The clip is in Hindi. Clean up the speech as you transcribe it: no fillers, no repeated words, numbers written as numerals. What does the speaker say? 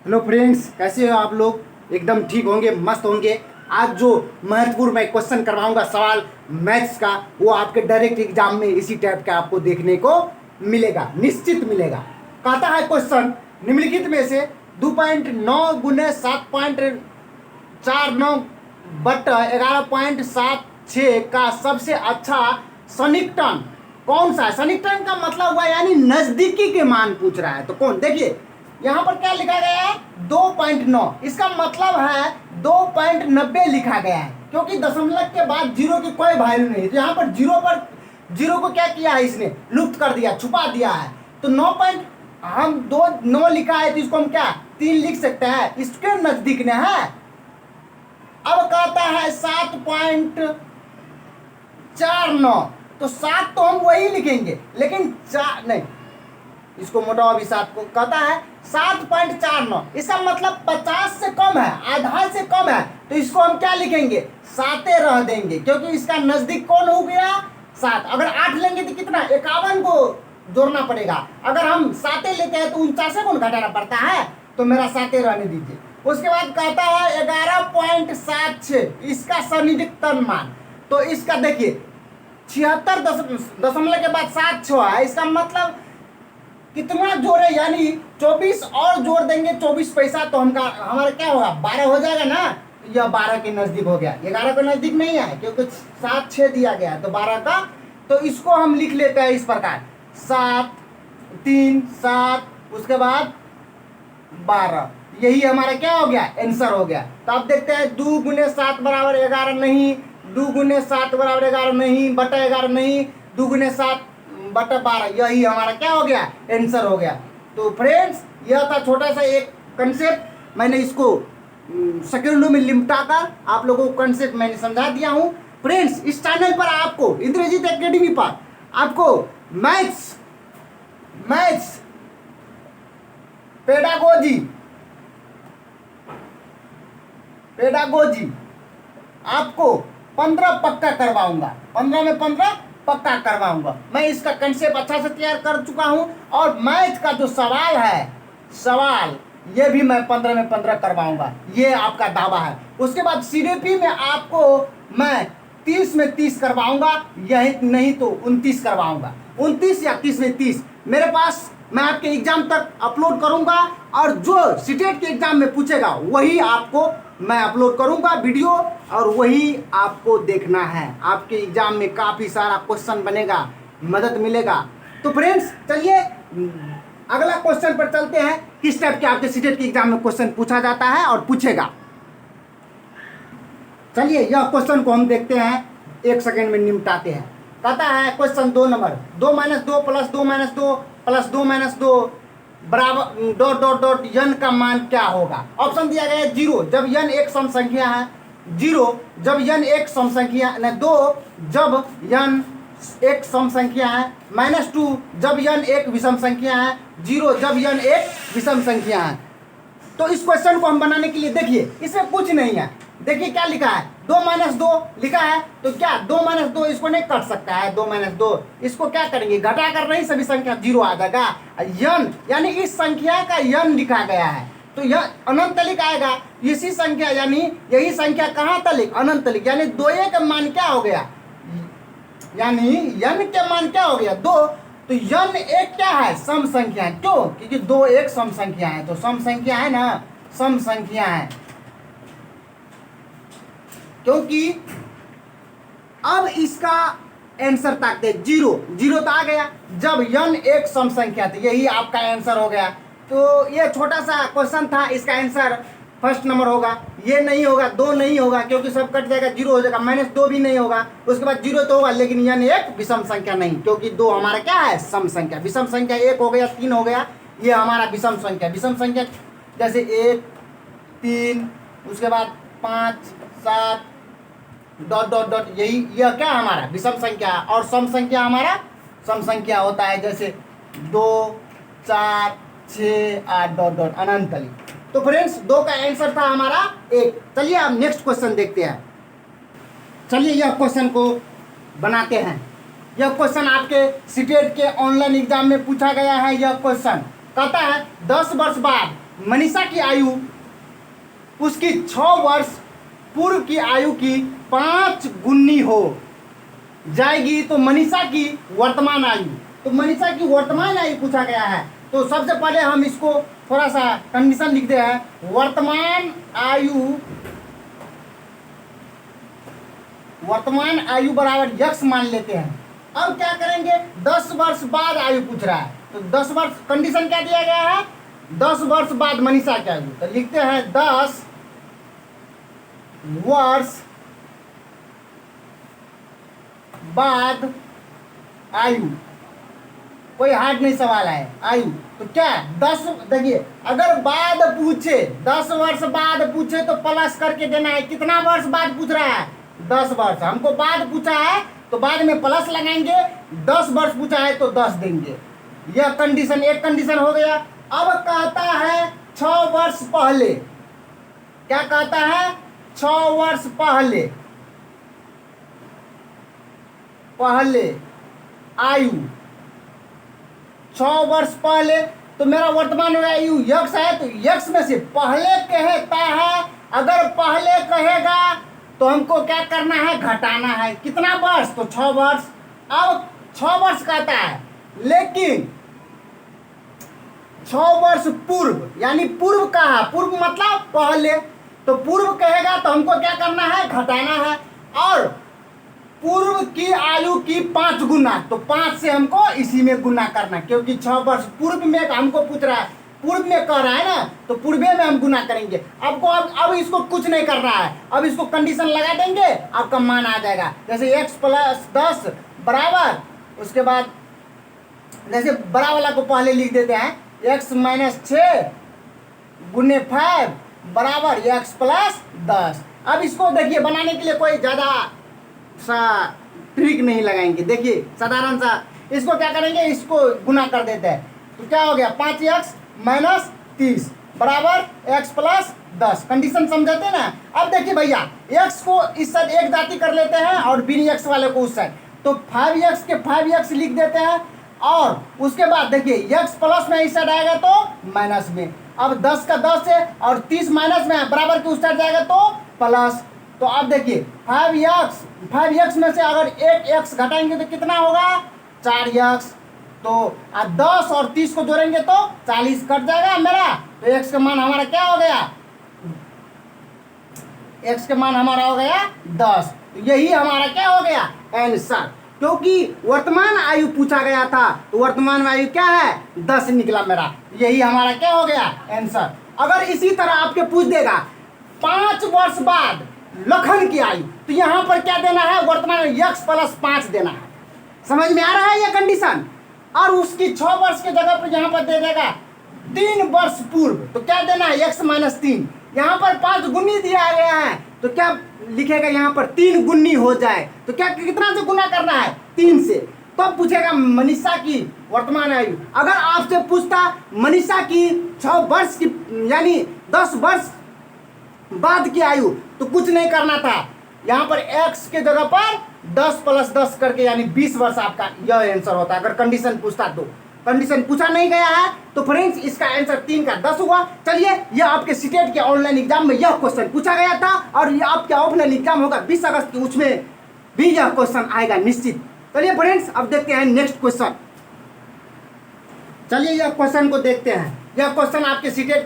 हेलो फ्रेंड्स, कैसे हो आप लोग? एकदम ठीक होंगे, मस्त होंगे। आज जो महत्वपूर्ण मैं क्वेश्चन करवाऊंगा सवाल मैथ्स का, वो आपके डायरेक्ट एग्जाम में इसी टाइप का आपको देखने को मिलेगा, निश्चित मिलेगा। कहता है क्वेश्चन, निम्नलिखित में से 2.9 गुने 7.49 बट 11.76 का सबसे अच्छा सन्निकटन कौन सा है? सन्निकटन का मतलब हुआ यानी नजदीकी के मान पूछ रहा है। तो कौन, देखिए यहाँ पर क्या लिखा गया है 2.9, इसका मतलब है 2.90 लिखा गया है, क्योंकि दशमलव के बाद जीरो की कोई वैल्यू नहीं है। तो यहाँ पर जीरो को क्या किया है, इसने लुप्त कर दिया, छुपा दिया है। तो 9 लिखा है, तो इसको हम क्या 3 लिख सकते हैं, इसके नजदीक ने है। अब कहता है 7.49, तो 7 तो हम वही लिखेंगे, लेकिन 4 नहीं, इसको मोटा अभी 7 को कहता है 7.49, इसका मतलब 50 से कम है, आधा से कम है। तो इसको हम क्या लिखेंगे, 7 रह देंगे, क्योंकि इसका नजदीक कौन हो गया 7। अगर 8 लेंगे तो कितना 51 को जोड़ना पड़ेगा। अगर हम 7 लेते हैं तो 49 को घटाना पड़ता है, तो मेरा 7 रहने दीजिए। उसके बाद कहता है 11.76, इसका सन्निकटन मान। तो इसका देखिए 76 के बाद 7 6 है, इसका मतलब कितना जोड़े, यानी 24 और जोड़ देंगे 24 पैसा, तो हमारा क्या होगा 12 हो जाएगा ना। यह 12 के नजदीक हो गया, 11 के नजदीक नहीं है, क्योंकि 7 6 दिया गया है, तो 12 का। तो इसको हम लिख लेते हैं इस प्रकार 7 3 7, उसके बाद 12, यही हमारा क्या हो गया आंसर हो गया। तो आप देखते हैं 2 गुने 7 बराबर 11 नहीं, 2 गुने 7 बराबर 11 नहीं, बटा 11 नहीं, 2 गुने 7 बटा 12, यही हमारा क्या हो गया आंसर हो गया। तो फ्रेंड्स, यह था छोटा सा एक कंसेप्ट, मैंने इसको सेकेंडों में लिमटा कर आप लोगों को कंसेप्ट मैंने समझा दिया हूँ। फ्रेंड्स, इस चैनल पर आपको इंद्रजीत एकेडमी पर आपको मैथ्स पेडागोजी आपको 15 पक्का करवाऊंगा, 15 में 15 पक्का करवाऊंगा। मैं इसका कंसेप्ट अच्छा से तैयार कर चुका हूं, और मैथ का जो सवाल ये भी मैं 15 में 15 करवाऊंगा, ये आपका दावा है। उसके बाद सीडीपी में आपको मैं 30 में 30 करवाऊंगा, यही नहीं तो 29 करवाऊंगा, 29 या 30 में 30 मेरे पास मैं आपके एग्जाम तक अपलोड करूंगा। और जो सीटेट के एग्जाम में पूछेगा वही आपको मैं अपलोड करूंगा वीडियो, और वही आपको देखना है। आपके एग्जाम में काफ़ी सारा क्वेश्चन बनेगा, मदद मिलेगा। तो फ्रेंड्स, चलिए अगला क्वेश्चन पर चलते हैं, किस टाइप के आपके सीटेट के एग्जाम में क्वेश्चन पूछा जाता है और पूछेगा। चलिए यह क्वेश्चन को हम देखते हैं, 1 सेकेंड में निपटाते हैं। कहता है क्वेश्चन 2 नंबर, 2 - 2 + 2 - 2 + 2 - 2 बराबर डॉट डॉट डॉट यन का मान क्या होगा। ऑप्शन दिया गया है 0 जब यन एक सम संख्या है, 0 जब यन एक सम संख्या है, 2 जब यन एक सम संख्या है, -2 जब यन एक विषम संख्या है, 0 जब यन एक विषम संख्या है। तो इस क्वेश्चन को हम बनाने के लिए देखिए, इसमें कुछ नहीं है। देखिए क्या लिखा है, 2 - 2 लिखा है, तो क्या 2 - 2 इसको नहीं कट सकता है। 2 - 2 इसको क्या करेंगे, घटा कर नहीं, सभी संख्या 0 आ जाएगा। यन यानी इस संख्या का यन लिखा गया है, तो यह अनंत तलिक आएगा। इसी संख्या यानी यही संख्या कहाँ तलिक, अनंत तलिक, यानी 2 का मान क्या हो गया, यानी यन के मान क्या हो गया 2। तो यन एक क्या है, सम संख्या है। क्यों, क्योंकि 2 एक सम संख्या है, तो सम संख्या है ना, सम संख्या है। क्योंकि अब इसका आंसर ताकते 0 तो आ गया, जब यन एक सम संख्या थी, यही आपका आंसर हो गया। तो ये छोटा सा क्वेश्चन था, इसका आंसर फर्स्ट नंबर होगा। ये नहीं होगा, 2 नहीं होगा, क्योंकि सब कट जाएगा, 0 हो जाएगा। -2 भी नहीं होगा, उसके बाद 0 तो होगा, लेकिन यन एक विषम संख्या नहीं, क्योंकि 2 हमारा क्या है सम संख्या। विषम संख्या 1 हो गया, 3 हो गया, ये हमारा विषम संख्या। विषम संख्या जैसे 1 3, उसके बाद 5 7 डॉट डॉट डॉट, यही यह क्या हमारा विषम संख्या। और सम संख्या हमारा सम संख्या होता है, जैसे 2 4 6 8 डॉट डॉट अनंत तलिक। तो फ्रेंड्स, 2 का आंसर था हमारा 1। चलिए अब नेक्स्ट क्वेश्चन देखते हैं। चलिए यह क्वेश्चन को बनाते हैं। यह क्वेश्चन आपके सीटेट के ऑनलाइन एग्जाम में पूछा गया है। यह क्वेश्चन कहता है 10 वर्ष बाद मनीषा की आयु उसकी 6 वर्ष पूर्व की आयु की 5 गुनी हो जाएगी तो मनीषा की वर्तमान आयु, तो मनीषा की वर्तमान आयु पूछा गया है। तो सबसे पहले हम इसको थोड़ा सा कंडीशन लिखते हैं। वर्तमान आयु बराबर यक्स मान लेते हैं। अब क्या करेंगे, 10 वर्ष बाद आयु पूछ रहा है, तो 10 वर्ष कंडीशन क्या दिया गया है, 10 वर्ष बाद मनीषा की आयु, तो लिखते हैं 10 वर्ष बाद आयु, कोई हार्ड नहीं सवाल है। आयु तो क्या 10, देखिए अगर बाद पूछे 10 वर्ष बाद पूछे तो प्लस करके देना है। कितना वर्ष बाद पूछ रहा है, 10 वर्ष। हमको बाद पूछा है तो बाद में प्लस लगाएंगे, 10 वर्ष पूछा है तो 10 देंगे। यह कंडीशन, एक कंडीशन हो गया। अब कहता है 6 वर्ष पहले, क्या कहता है, 6 वर्ष पहले आयु, 6 वर्ष पहले, तो मेरा वर्तमान आयु यक्स है, तो यक्स में से पहले कहता है, अगर पहले कहेगा तो हमको क्या करना है, घटाना है। कितना वर्ष, तो 6 वर्ष। अब 6 वर्ष कहता है, लेकिन 6 वर्ष पूर्व, यानी पूर्व कहा, पूर्व मतलब पहले, तो पूर्व कहेगा तो हमको क्या करना है, घटाना है। और पूर्व की आयु की 5 गुना, तो 5 से हमको इसी में गुना करना, क्योंकि 6 वर्ष पूर्व में हमको पूछ रहा है, पूर्व में कह रहा है ना, तो पूर्वे में हम गुना करेंगे। अब इसको कुछ नहीं करना है, अब इसको कंडीशन लगा देंगे, आपका मान आ जाएगा। जैसे x + 10 बराबर, उसके बाद जैसे बड़ा वाला को पहले लिख देते हैं, x - 6 गुने 5 बराबर x + 10। अब इसको देखिए बनाने के लिए कोई ज़्यादा सा ट्रिक नहीं लगाएंगे। देखिए साधारण सा इसको क्या करेंगे, इसको गुना कर देते हैं, तो क्या हो गया, 5x - 30 बराबर x + 10। कंडीशन समझाते हैं ना। अब देखिए भैया, x को इस साइड एक जाति कर लेते हैं और बिन x वाले को उस साइड, तो 5x के 5x लिख देते हैं। और उसके बाद देखिए x प्लस में इस साइड आएगा तो माइनस में। अब 10 का 10 है और 30 माइनस में है, बराबर के उस साइड जाएगा तो प्लस। तो अब देखिए 5x में से अगर एक x घटाएंगे तो कितना होगा, 4x। तो 10 और 30 को जोड़ेंगे तो 40 कट जाएगा मेरा, तो x का मान हमारा क्या हो गया, x का मान हमारा हो गया 10। तो यही हमारा क्या हो गया, आंसर। क्योंकि वर्तमान आयु पूछा गया था, तो वर्तमान आयु क्या है, 10 निकला मेरा, यही हमारा क्या हो गया, आंसर। अगर इसी तरह आपके पूछ देगा 5 वर्ष बाद लखन की आयु, तो यहाँ पर क्या देना है, वर्तमान x + 5 देना है। समझ में आ रहा है ये कंडीशन। और उसकी 6 वर्ष के जगह पर यहाँ पर दे देगा 3 वर्ष पूर्व, तो क्या देना है, x - 3। यहाँ पर 5 गुनी दिया गया है, तो क्या लिखेगा, यहाँ पर 3 गुनी हो जाए, तो क्या कितना से गुना करना है, 3 से। तब तो पूछेगा मनीषा की वर्तमान आयु। अगर आपसे पूछता मनीषा की 6 वर्ष की, यानी 10 वर्ष बाद की आयु, तो कुछ नहीं करना था, यहाँ पर x के जगह पर 10 + 10 करके, यानी 20 वर्ष आपका यह आंसर होता है। अगर कंडीशन पूछता तो, कंडीशन पूछा नहीं गया है, तो फ्रेंड्स इसका आंसर 3 का 10 हुआ। चलिए, यह आपके सीटेट के ऑनलाइन एग्जाम में यह क्वेश्चन पूछा गया था, और यह आपके ऑफलाइन एग्जाम होगा 20 अगस्त की, उसमें भी यह क्वेश्चन आएगा निश्चित। चलिए फ्रेंड्स, अब देखते हैं नेक्स्ट क्वेश्चन। चलिए यह क्वेश्चन को देखते हैं। यह क्वेश्चन आपके सीटेट